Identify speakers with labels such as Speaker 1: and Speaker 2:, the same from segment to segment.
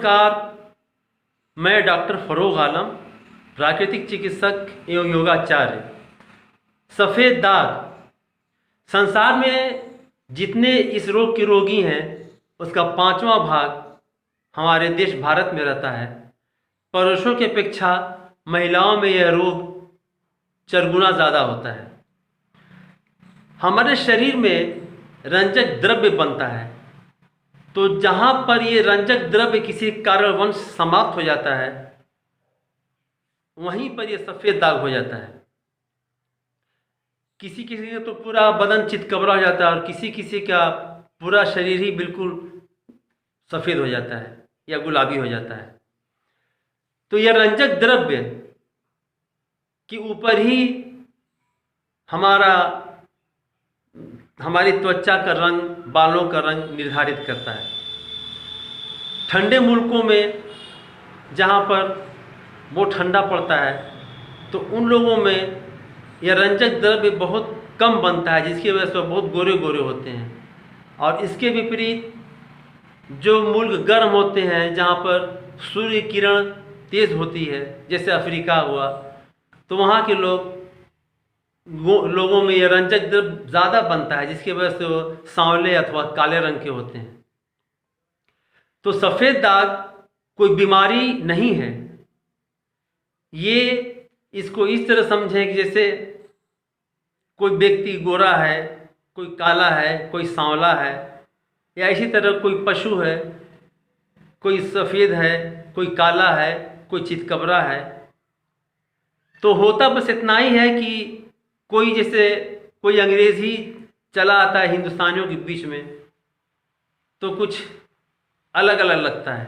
Speaker 1: नमस्कार, मैं डॉक्टर फरोग आलम, प्राकृतिक चिकित्सक एवं योगाचार्य। सफ़ेद दाग, संसार में जितने इस रोग के रोगी हैं उसका 5वां भाग हमारे देश भारत में रहता है। पुरुषों की अपेक्षा महिलाओं में यह रोग 4 गुना ज़्यादा होता है। हमारे शरीर में रंजक द्रव्य बनता है, तो जहाँ पर ये रंजक द्रव्य किसी कारणवश समाप्त हो जाता है वहीं पर ये सफ़ेद दाग हो जाता है। किसी किसी का तो पूरा बदन चितकबरा हो जाता है और किसी किसी का पूरा शरीर ही बिल्कुल सफ़ेद हो जाता है या गुलाबी हो जाता है। तो यह रंजक द्रव्य के ऊपर ही हमारी त्वचा का रंग, बालों का रंग निर्धारित करता है। ठंडे मुल्कों में जहाँ पर वो ठंडा पड़ता है तो उन लोगों में यह रंजक द्रव्य बहुत कम बनता है, जिसकी वजह से बहुत गोरे गोरे होते हैं। और इसके विपरीत जो मुल्क गर्म होते हैं, जहाँ पर सूर्य किरण तेज़ होती है, जैसे अफ्रीका हुआ, तो वहाँ के लोगों में यह रंजक द्रव्य ज़्यादा बनता है, जिसकी वजह से वो सांवले अथवा काले रंग के होते हैं। तो सफ़ेद दाग कोई बीमारी नहीं है। ये इसको इस तरह समझें कि जैसे कोई व्यक्ति गोरा है, कोई काला है, कोई सांवला है, या इसी तरह कोई पशु है, कोई सफ़ेद है, कोई काला है, कोई चितकबरा है। तो होता बस इतना ही है कि कोई जैसे कोई अंग्रेज़ी चला आता है हिंदुस्तानियों के बीच में तो कुछ अलग अलग लगता है।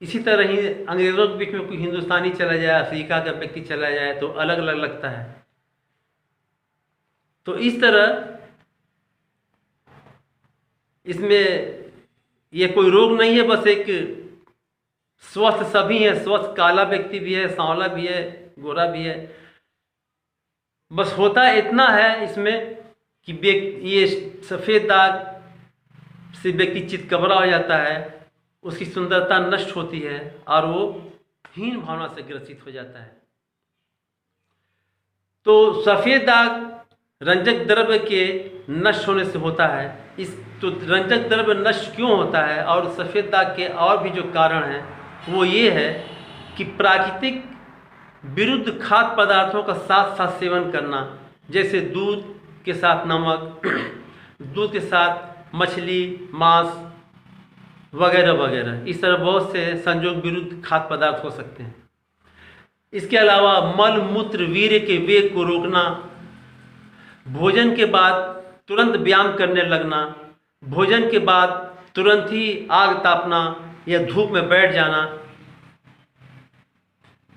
Speaker 1: इसी तरह ही अंग्रेज़ों के बीच में कोई हिंदुस्तानी चला जाए, अफ्रीका का व्यक्ति चला जाए तो अलग अलग लगता है। तो इस तरह इसमें ये कोई रोग नहीं है, बस एक स्वस्थ सभी है। स्वस्थ काला व्यक्ति भी है, सांवला भी है, गोरा भी है। बस होता इतना है इसमें कि ये सफ़ेद दाग से व्यक्ति चितकबरा हो जाता है, उसकी सुंदरता नष्ट होती है और वो हीन भावना से ग्रसित हो जाता है। तो सफ़ेद दाग रंजक द्रव्य के नष्ट होने से होता है। तो रंजक द्रव्य नष्ट क्यों होता है और सफ़ेद दाग के और भी जो कारण हैं वो ये है कि प्राकृतिक विरुद्ध खाद्य पदार्थों का साथ साथ सेवन करना, जैसे दूध के साथ नमक, दूध के साथ मछली, मांस वगैरह वगैरह। इस तरह बहुत से संयोग विरुद्ध खाद्य पदार्थ हो सकते हैं। इसके अलावा मल मूत्र वीर्य के वेग को रोकना, भोजन के बाद तुरंत व्यायाम करने लगना, भोजन के बाद तुरंत ही आग तापना या धूप में बैठ जाना,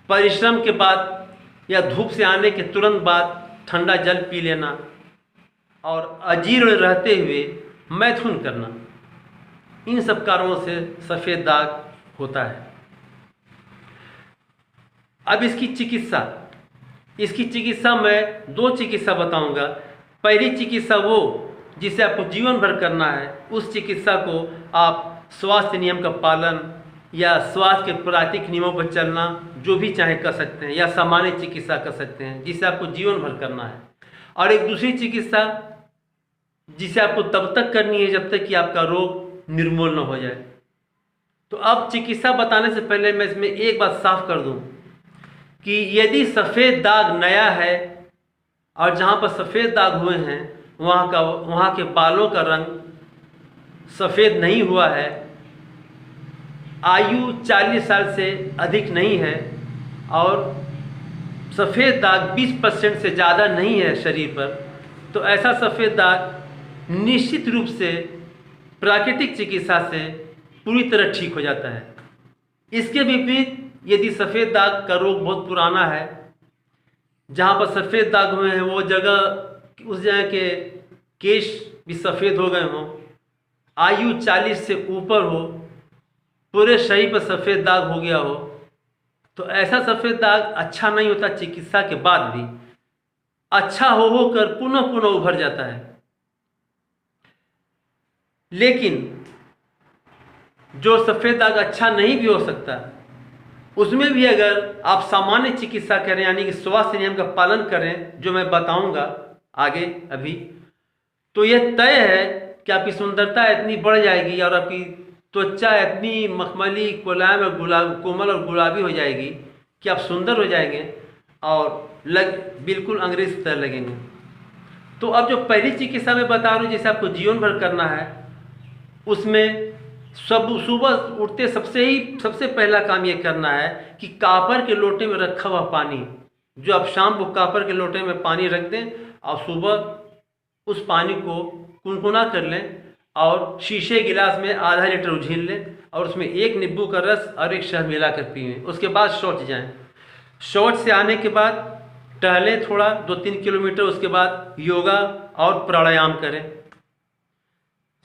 Speaker 1: परिश्रम के बाद या धूप से आने के तुरंत बाद ठंडा जल पी लेना और अजीर्ण रहते हुए मैथुन करना, इन सब कारणों से सफ़ेद दाग होता है। अब इसकी चिकित्सा मैं 2 चिकित्सा बताऊंगा। पहली चिकित्सा वो जिसे आपको जीवन भर करना है, उस चिकित्सा को आप स्वास्थ्य नियम का पालन या स्वास्थ्य के प्राकृतिक नियमों पर चलना जो भी चाहे कर सकते हैं, या सामान्य चिकित्सा कर सकते हैं जिसे आपको जीवन भर करना है। और एक दूसरी चिकित्सा जिसे आपको तब तक करनी है जब तक कि आपका रोग निर्मूल न हो जाए। तो अब चिकित्सा बताने से पहले मैं इसमें एक बात साफ कर दूं कि यदि सफ़ेद दाग नया है और जहाँ पर सफ़ेद दाग हुए हैं वहाँ के बालों का रंग सफ़ेद नहीं हुआ है, आयु 40 साल से अधिक नहीं है और सफ़ेद दाग 20% से ज़्यादा नहीं है शरीर पर, तो ऐसा सफ़ेद दाग निश्चित रूप से प्राकृतिक चिकित्सा से पूरी तरह ठीक हो जाता है। इसके विपरीत यदि सफ़ेद दाग का रोग बहुत पुराना है, जहाँ पर सफ़ेद दाग हुए हैं उस जगह के केश भी सफ़ेद हो गए हों, आयु 40 से ऊपर हो, पूरे शरीर पर सफ़ेद दाग हो गया हो, तो ऐसा सफ़ेद दाग अच्छा नहीं होता। चिकित्सा के बाद भी अच्छा होकर पुनः पुनः उभर जाता है। लेकिन जो सफ़ेद दाग अच्छा नहीं भी हो सकता, उसमें भी अगर आप सामान्य चिकित्सा करें, यानी कि स्वास्थ्य नियम का पालन करें, जो मैं बताऊंगा आगे अभी, तो यह तय है कि आपकी सुंदरता इतनी बढ़ जाएगी और आपकी त्वचा इतनी मखमली, मुलायम और कोमल और गुलाबी हो जाएगी कि आप सुंदर हो जाएंगे और बिल्कुल अंग्रेज तरह लगेंगे। तो अब जो पहली चिकित्सा मैं बता रहा हूँ, जैसे आपको जीवन भर करना है, उसमें सुबह उठते सबसे पहला काम ये करना है कि कॉपर के लोटे में रखा हुआ पानी, जो आप शाम को कॉपर के लोटे में पानी रख दें और सुबह उस पानी को कुनकुना कर लें और शीशे गिलास में आधा लीटर उझील लें और उसमें 1 नींबू का रस और 1 शहद मिलाकर पिएं। उसके बाद शौच जाएं। शौच से आने के बाद टहलें थोड़ा 2-3 किलोमीटर, उसके बाद योगा और प्राणायाम करें।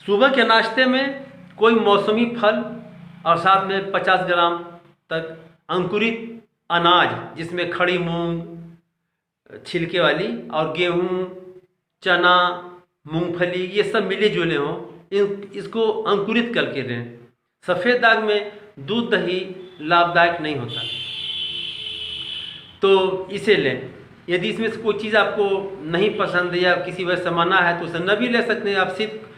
Speaker 1: सुबह के नाश्ते में कोई मौसमी फल और साथ में 50 ग्राम तक अंकुरित अनाज, जिसमें खड़ी मूंग छिलके वाली और गेहूं, चना, मूंगफली, ये सब मिले जुले हों, इसको अंकुरित करके लें। सफ़ेद दाग में दूध दही लाभदायक नहीं होता, तो इसे लें। यदि इसमें से कोई चीज़ आपको नहीं पसंद है या किसी वजह से मना है तो उसे न भी ले सकते हैं। आप सिर्फ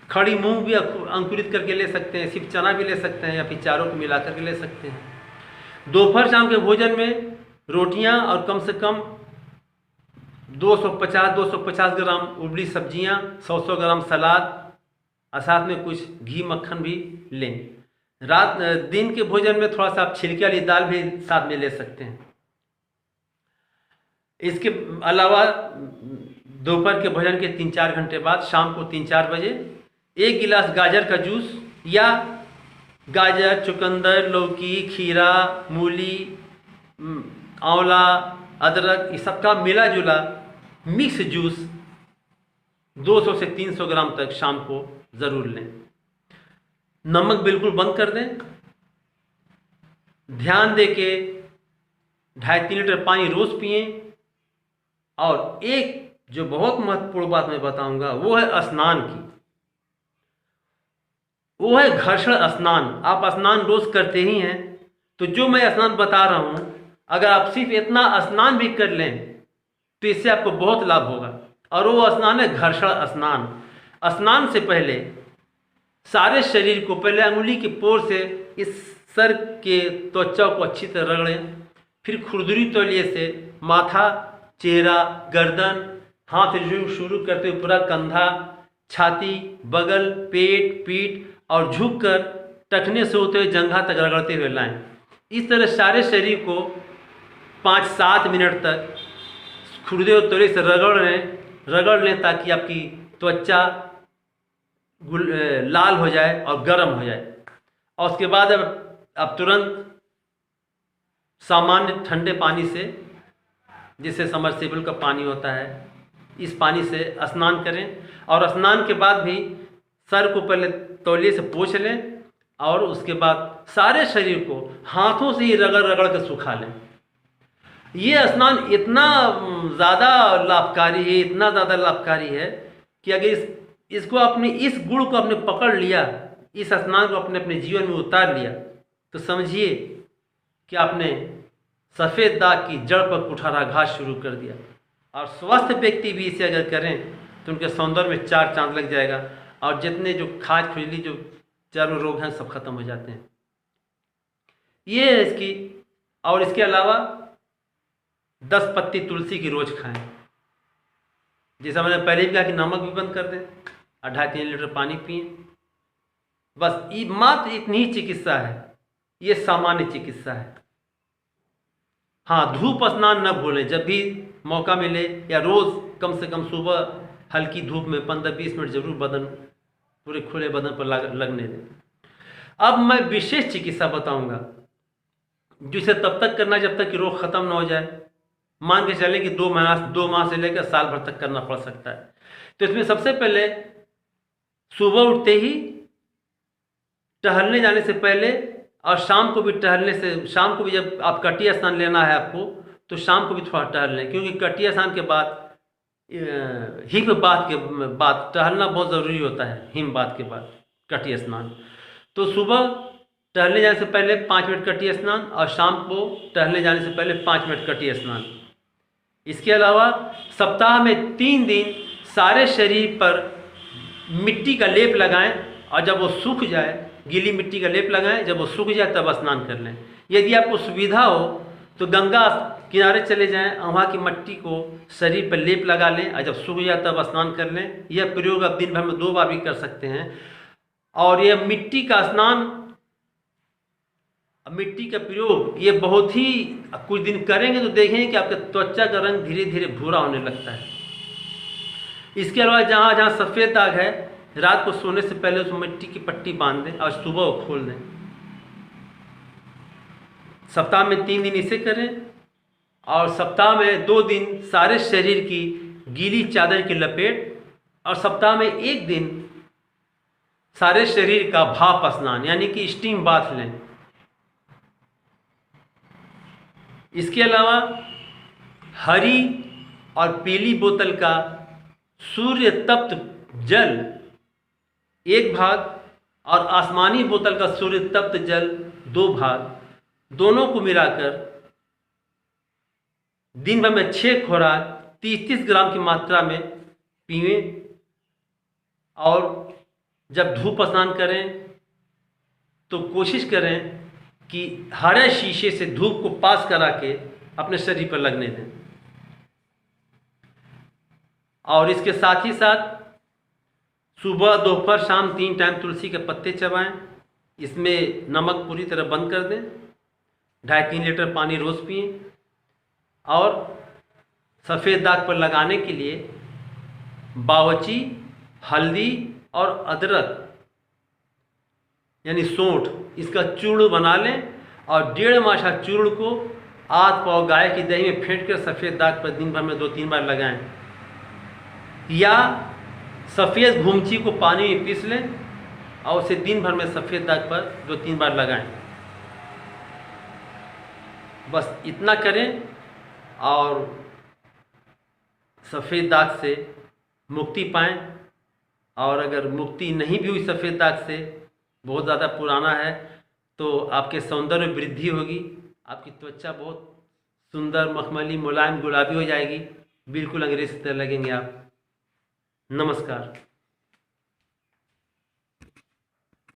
Speaker 1: खड़ी मूंग भी अंकुरित करके ले सकते हैं, सिर्फ चना भी ले सकते हैं, या फिर चारों को मिला करके ले सकते हैं। दोपहर शाम के भोजन में रोटियां और कम से कम 250 ग्राम उबली सब्जियां, 100 ग्राम सलाद और साथ में कुछ घी मक्खन भी लें। दिन के भोजन में थोड़ा सा आप छिलके वाली दाल भी साथ में ले सकते हैं। इसके अलावा दोपहर के भोजन के 3-4 घंटे बाद शाम को 3-4 बजे 1 गिलास गाजर का जूस या गाजर, चुकंदर, लौकी, खीरा, मूली, आंवला, अदरक, इस सब का मिला जुला मिक्स जूस 200 से 300 ग्राम तक शाम को ज़रूर लें। नमक बिल्कुल बंद कर दें। ध्यान दे के 2.5-3 लीटर पानी रोज़ पिएं। और एक जो बहुत महत्वपूर्ण बात मैं बताऊंगा वो है स्नान की। वो है घर्षण स्नान। आप स्नान रोज करते ही हैं, तो जो मैं स्नान बता रहा हूं, अगर आप सिर्फ इतना स्नान भी कर लें तो इससे आपको बहुत लाभ होगा। और वो स्नान है घर्षण स्नान। स्नान से पहले सारे शरीर को पहले अंगुली के पोर से इस सर के त्वचा को अच्छी तरह रगड़ें, फिर खुरदुरी तौलिए से माथा, चेहरा, गर्दन, हाथ शुरू करते हुए पूरा कंधा, छाती, बगल, पेट, पीठ और झुककर टखने से होते हुए जंघा तक रगड़ते हुए लाएं। इस तरह सारे शरीर को 5-7 मिनट तक खुरदे हुए तौलिए से रगड़ लें ताकि आपकी त्वचा लाल हो जाए और गर्म हो जाए। और उसके बाद अब तुरंत सामान्य ठंडे पानी से, जिससे समरसेबल का पानी होता है, इस पानी से स्नान करें। और स्नान के बाद भी सर को पहले तौलिए से पोंछ लें और उसके बाद सारे शरीर को हाथों से ही रगड़ कर सुखा लें। ये स्नान इतना ज़्यादा लाभकारी है, इतना ज़्यादा लाभकारी है कि अगर इसको अपने इस गुण को आपने पकड़ लिया, इस स्नान को अपने जीवन में उतार लिया, तो समझिए कि आपने सफ़ेद दाग की जड़ पर कुठाराघात शुरू कर दिया। और स्वस्थ व्यक्ति भी इसे अगर करें तो उनके सौंदर्य में 4 चांद लग जाएगा और जितने जो खाज खुजली, जो चर्म रोग हैं, सब खत्म हो जाते हैं। ये है इसकी। और इसके अलावा 10 पत्ती तुलसी की रोज खाएं। जैसा मैंने पहले भी कहा कि नमक भी बंद कर दें और 2.5-3 लीटर पानी पिएं। बस मात्र इतनी ही चिकित्सा है। ये सामान्य चिकित्सा है। हाँ, धूप स्नान न भूलें। जब भी मौका मिले या रोज़ कम से कम सुबह हल्की धूप में 15-20 मिनट जरूर पूरे खुले बदन पर लगने दें। अब मैं विशेष चिकित्सा बताऊंगा जिसे तब तक करना जब तक कि रोग खत्म ना हो जाए। मान के चलें कि 2 माह से लेकर साल भर तक करना पड़ सकता है। तो इसमें सबसे पहले सुबह उठते ही, टहलने जाने से पहले और शाम को भी टहलने से, शाम को भी जब आप कटिया स्नान लेना है आपको, तो शाम को भी थोड़ा टहल लें, क्योंकि कटिया स्नान के बाद हिम बात के बाद टहलना बहुत ज़रूरी होता है। हिम बात के बाद कटिया स्नान। तो सुबह टहलने जाने से पहले 5 मिनट कटी स्नान और शाम को टहलने जाने से पहले 5 मिनट कटी स्नान। इसके अलावा सप्ताह में 3 दिन सारे शरीर पर मिट्टी का लेप लगाएं और जब वो सूख जाए, गीली मिट्टी का लेप लगाएं, जब वो सूख जाए तब स्नान कर लें। यदि आपको सुविधा हो तो गंगा किनारे चले जाएं और वहाँ की मिट्टी को शरीर पर लेप लगा लें और जब सूख जाए तब स्नान कर लें। यह प्रयोग आप दिन भर में 2 बार भी कर सकते हैं। और यह मिट्टी का स्नान, मिट्टी का प्रयोग ये बहुत ही, कुछ दिन करेंगे तो देखेंगे कि आपके त्वचा का रंग धीरे धीरे भूरा होने लगता है। इसके अलावा जहाँ जहाँ सफ़ेद दाग है, रात को सोने से पहले उस मिट्टी की पट्टी बांध दें और सुबह वो खोल दें। सप्ताह में 3 दिन इसे करें और सप्ताह में 2 दिन सारे शरीर की गीली चादर की लपेट और सप्ताह में 1 दिन सारे शरीर का भाप स्नान यानी कि स्टीम बाथ लें। इसके अलावा हरी और पीली बोतल का सूर्य तप्त जल 1 भाग और आसमानी बोतल का सूर्य तप्त जल 2 भाग, दोनों को मिलाकर दिन भर में 6 खुराक 30-30 ग्राम की मात्रा में पीएं। और जब धूप स्नान करें तो कोशिश करें कि हरे शीशे से धूप को पास करा के अपने शरीर पर लगने दें। और इसके साथ ही साथ सुबह, दोपहर, शाम 3 टाइम तुलसी के पत्ते चबाएं। इसमें नमक पूरी तरह बंद कर दें। 2.5-3 लीटर पानी रोज़ पिएं। और सफ़ेद दाग पर लगाने के लिए बावची, हल्दी और अदरक यानी सौंठ, इसका चूर्ण बना लें और 1.5 मासा चूर्ण को आध पाव गाय की दही में फेंट कर सफ़ेद दाग पर दिन भर में 2-3 बार लगाएं। या सफ़ेद घुमची को पानी में पीस लें और उसे दिन भर में सफ़ेद दाग पर 2-3 बार लगाएं। बस इतना करें और सफ़ेद दाग से मुक्ति पाएं। और अगर मुक्ति नहीं भी हुई सफ़ेद दाग से, बहुत ज़्यादा पुराना है, तो आपके सौंदर्य में वृद्धि होगी। आपकी त्वचा बहुत सुंदर, मखमली, मुलायम, गुलाबी हो जाएगी। बिल्कुल अंग्रेज़ की तरह लगेंगे आप। नमस्कार।